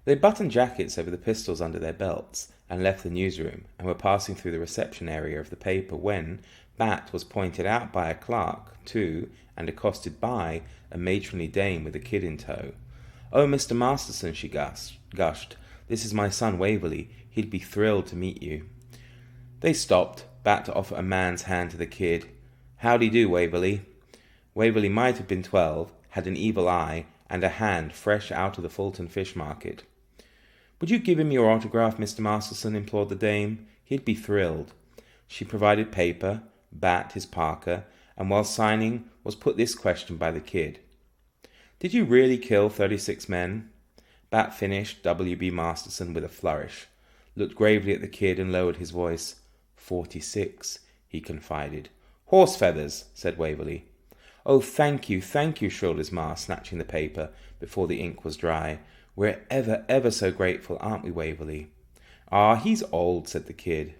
They buttoned jackets over the pistols under their belts and left the newsroom and were passing through the reception area of the paper when Bat was pointed out by a clerk to and accosted by a matronly dame with a kid in tow. "Oh, Mr. Masterson," she gushed, "this is my son Waverley. He'd be thrilled to meet you." They stopped, Bat to offer a man's hand to the kid. "Howdy do, Waverley." Waverley might have been 12, had an evil eye, and a hand fresh out of the Fulton fish market. "Would you give him your autograph, Mr. Masterson?" implored the dame. "He'd be thrilled." She provided paper, Bat his parka, and while signing was put this question by the kid. "Did you really kill 36 men?" Bat finished W.B. Masterson with a flourish, looked gravely at the kid and lowered his voice. 46, he confided. "Horse feathers," said Waverley. "Oh, thank you, shrilled his ma, snatching the paper before the ink was dry. "We're ever so grateful, aren't we, Waverley?" "Ah, he's old," said the kid.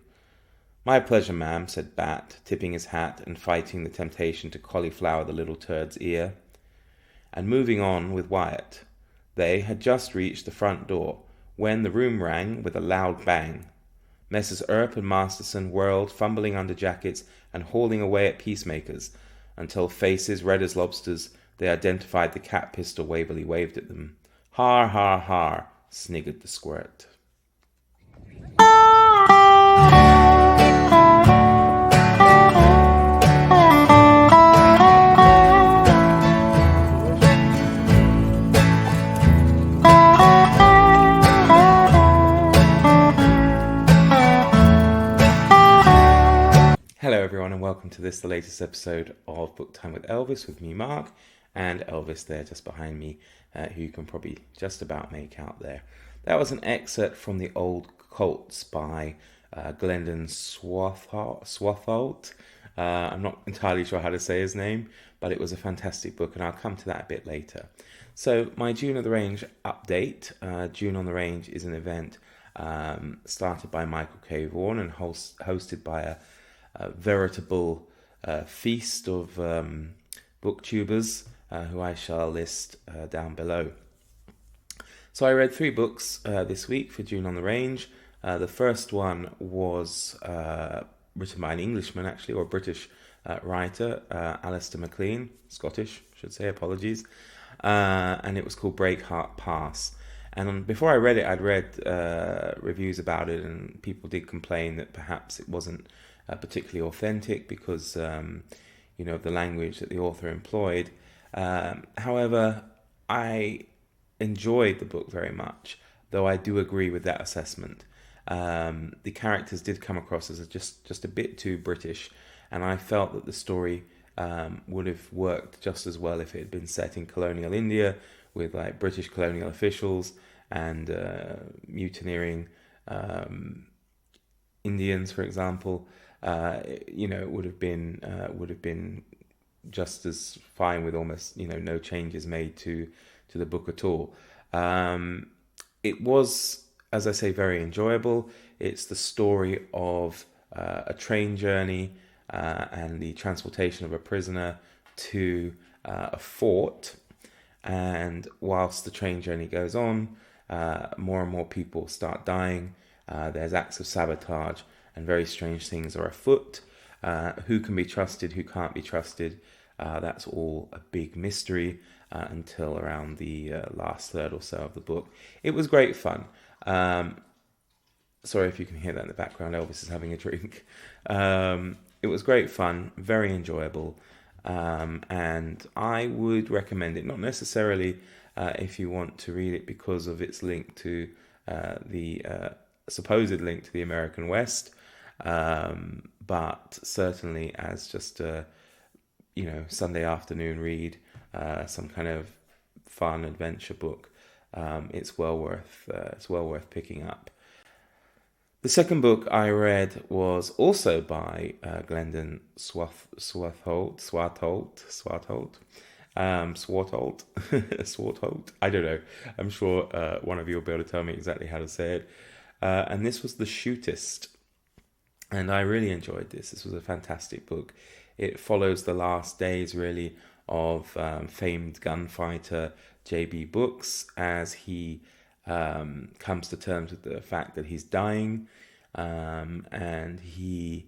"My pleasure, ma'am," said Bat, tipping his hat and fighting the temptation to cauliflower the little turd's ear. And moving on with Wyatt. They had just reached the front door when the room rang with a loud bang. Messrs. Earp and Masterson whirled, fumbling under jackets and hauling away at peacemakers, until, faces red as lobsters, they identified the cat pistol Waverley waved at them. "Har, har, har," sniggered the squirt. Hello everyone and welcome to the latest episode of Book Time with Elvis with me, Mark, and Elvis there just behind me, who you can probably just about make out there. That was an excerpt from the old Colts by Glendon Swarthout. I'm not entirely sure how to say his name, but it was a fantastic book and I'll come to that a bit later. So my June on the Range update. June on the Range is an event started by Michael K. Vaughn and hosted by a veritable feast of booktubers who I shall list down below. So I read 3 books this week for June on the Range. The first one was written by an Englishman, actually, or a British writer, Alistair Maclean, Scottish, should say, apologies, and it was called Breakheart Pass. And before I read it, I'd read reviews about it, and people did complain that perhaps it wasn't particularly authentic because, of the language that the author employed. However, I enjoyed the book very much, though I do agree with that assessment. The characters did come across as just a bit too British, and I felt that the story would have worked just as well if it had been set in colonial India with like British colonial officials and mutineering Indians, for example. It would have been just as fine with almost no changes made to the book at all. It was, as I say, very enjoyable. It's the story of a train journey and the transportation of a prisoner to a fort. And whilst the train journey goes on, more and more people start dying. There's acts of sabotage and very strange things are afoot. Who can be trusted, who can't be trusted, that's all a big mystery until around the last third or so of the book. It was great fun. Sorry if you can hear that in the background, Elvis is having a drink. It was great fun, very enjoyable, and I would recommend it, not necessarily if you want to read it because of its link to the supposed link to the American West, but certainly as just a Sunday afternoon read, some kind of fun adventure book. It's well worth picking up. The second book I read was also by Glendon Swarthout. Swarthout. I don't know. I'm sure one of you will be able to tell me exactly how to say it. And this was The Shootist. And I really enjoyed this. This was a fantastic book. It follows the last days, really, of famed gunfighter J.B. Brooks as he comes to terms with the fact that he's dying, and he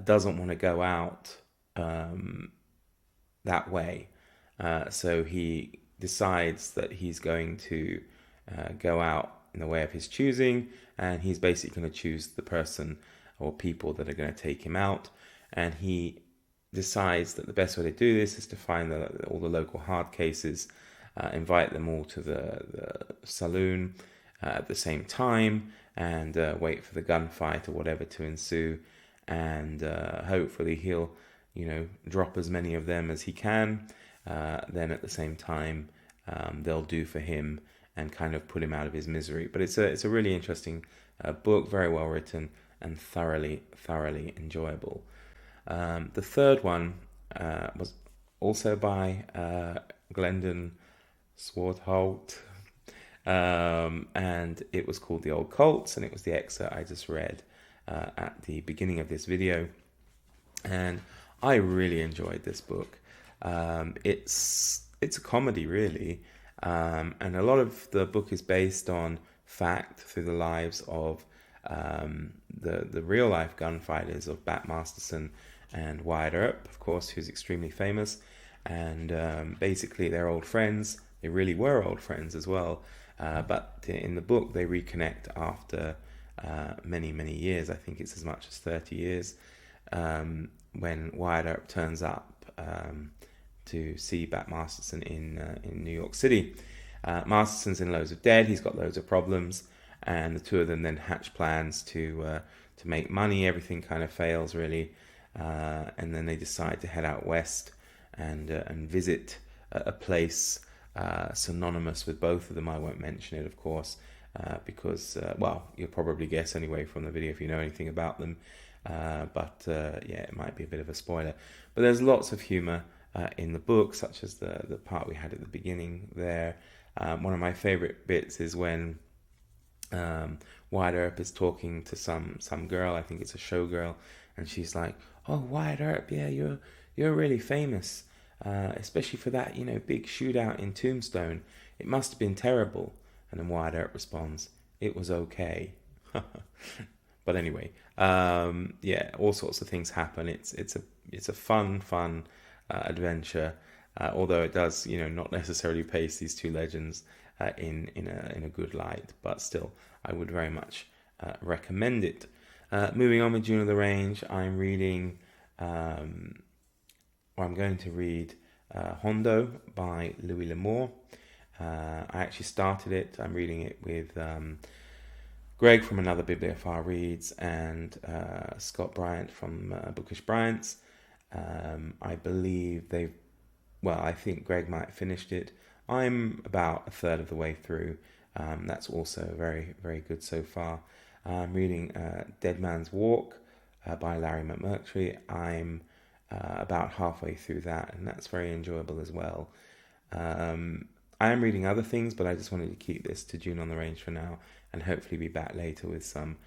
doesn't want to go out that way. So he decides that he's going to go out in the way of his choosing, and he's basically going to choose the person or people that are going to take him out. And he decides that the best way to do this is to find all the local hard cases, invite them all to the saloon at the same time, and wait for the gunfight or whatever to ensue. And hopefully he'll, drop as many of them as he can. Then at the same time, they'll do for him and kind of put him out of his misery. But it's a really interesting book, very well written and thoroughly enjoyable. The third one was also by Glendon, Swarthout, and it was called The Old Colts, and it was the excerpt I just read at the beginning of this video. And I really enjoyed this book. It's a comedy, really, and a lot of the book is based on fact through the lives of the real life gunfighters of Bat Masterson and Wyatt Earp, of course, who's extremely famous. And basically they're old friends. They really were old friends as well, but in the book they reconnect after many years. I think it's as much as 30 years, when Wyatt Earp turns up to see Bat Masterson in New York City. Masterson's in loads of debt. He's got loads of problems, and the two of them then hatch plans to make money. Everything kind of fails, really, and then they decide to head out west and visit a place synonymous with both of them. I won't mention it, of course, because you'll probably guess anyway from the video if you know anything about them. But it might be a bit of a spoiler. But there's lots of humour in the book, such as the part we had at the beginning there. One of my favourite bits is when Wyatt Earp is talking to some girl. I think it's a showgirl, and she's like, "Oh, Wyatt Earp, yeah, you're really famous, especially for that big shootout in Tombstone. It must have been terrible." And then Wyatt Earp responds, "It was okay." But anyway, all sorts of things happen. It's a fun adventure, although it does not necessarily place these two legends in a good light. But still, I would very much recommend it. Moving on with June of the Range, I'm going to read Hondo by Louis L'Amour. I actually started it. I'm reading it with Greg from Another Bibliophile Reads and Scott Bryant from Bookish Bryant. I believe I think Greg might have finished it. I'm about a third of the way through. That's also very, very good so far. I'm reading Dead Man's Walk by Larry McMurtry. I'm about halfway through that, and that's very enjoyable as well. I am reading other things, but I just wanted to keep this to June on the Range for now, and hopefully be back later with some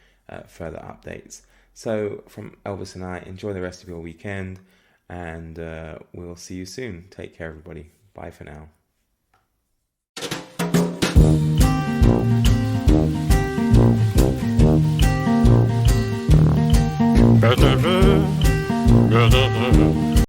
further updates. So from Elvis and I, enjoy the rest of your weekend, and we'll see you soon. Take care, everybody. Bye for now.